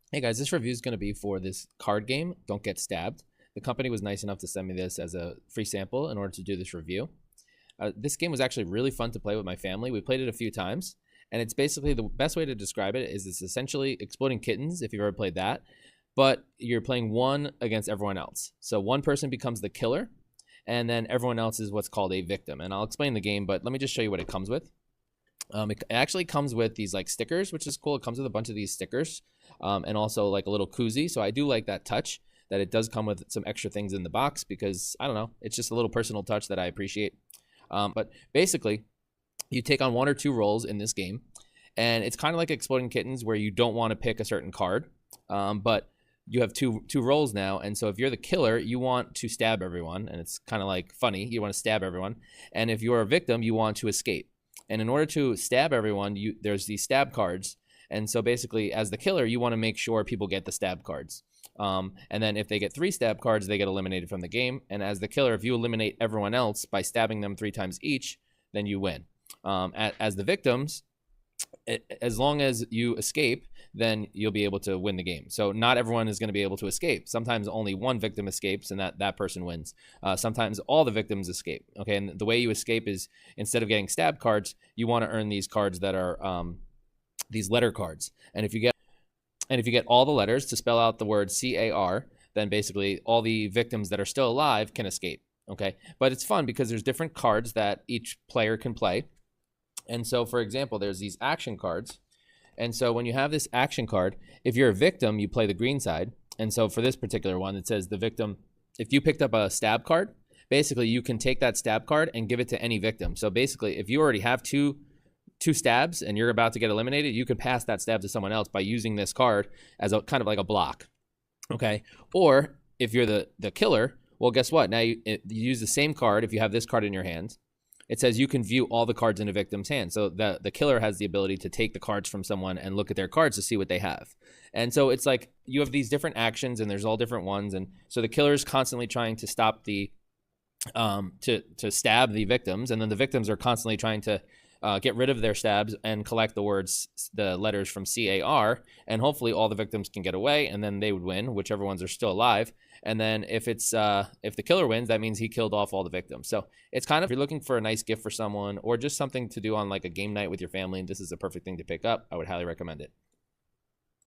Hey guys, this review is going to be for this card game, Don't Get Stabbed. The company was nice enough to send me this as a free sample in order to do this review. This game was actually really fun to play with my family. We played it a few times, and it's basically the best way to describe it is it's essentially Exploding Kittens, if you've ever played that, but you're playing one against everyone else. So one person becomes the killer, and then everyone else is what's called a victim. And I'll explain the game, but let me just show you what it comes with. It actually comes with these like stickers, which is cool. It comes with a bunch of these stickers, and also like a little koozie. So I do like that touch that it does come with some extra things in the box because I don't know, it's just a little personal touch that I appreciate. But basically, you take on one or two roles in this game, and it's kind of like Exploding Kittens where you don't want to pick a certain card, but you have two roles now. And so if you're the killer, you want to stab everyone, and it's kind of like funny. You want to stab everyone, and if you're a victim, you want to escape. And in order to stab everyone, there's these stab cards. And so basically, as the killer, you want to make sure people get the stab cards. And then if they get 3 stab cards, they get eliminated from the game. And as the killer, if you eliminate everyone else by stabbing them 3 times each, then you win. As the victims, as long as you escape, then you'll be able to win the game. So not everyone is going to be able to escape. Sometimes only one victim escapes, and that person wins. Sometimes all the victims escape. Okay, and the way you escape is instead of getting stab cards, you want to earn these cards that are these letter cards. And if you get all the letters to spell out the word CAR, then basically all the victims that are still alive can escape. Okay, but it's fun because there's different cards that each player can play. And so, for example, there's these action cards. And so when you have this action card, if you're a victim, you play the green side. And so for this particular one, it says the victim, if you picked up a stab card, basically you can take that stab card and give it to any victim. So basically, if you already have two stabs and you're about to get eliminated, you could pass that stab to someone else by using this card as a kind of like a block. Okay. Or if you're the killer, well, guess what? Now you use the same card if you have this card in your hands. It says you can view all the cards in a victim's hand. So the killer has the ability to take the cards from someone and look at their cards to see what they have. And so it's like you have these different actions and there's all different ones. And so the killer is constantly trying to stop the to stab the victims, and then the victims are constantly trying to get rid of their stabs and collect the letters from CAR, and hopefully all the victims can get away, and then they would win, whichever ones are still alive. And then if the killer wins, that means he killed off all the victims. So it's kind of, if you're looking for a nice gift for someone or just something to do on like a game night with your family, and this is a perfect thing to pick up, I would highly recommend it.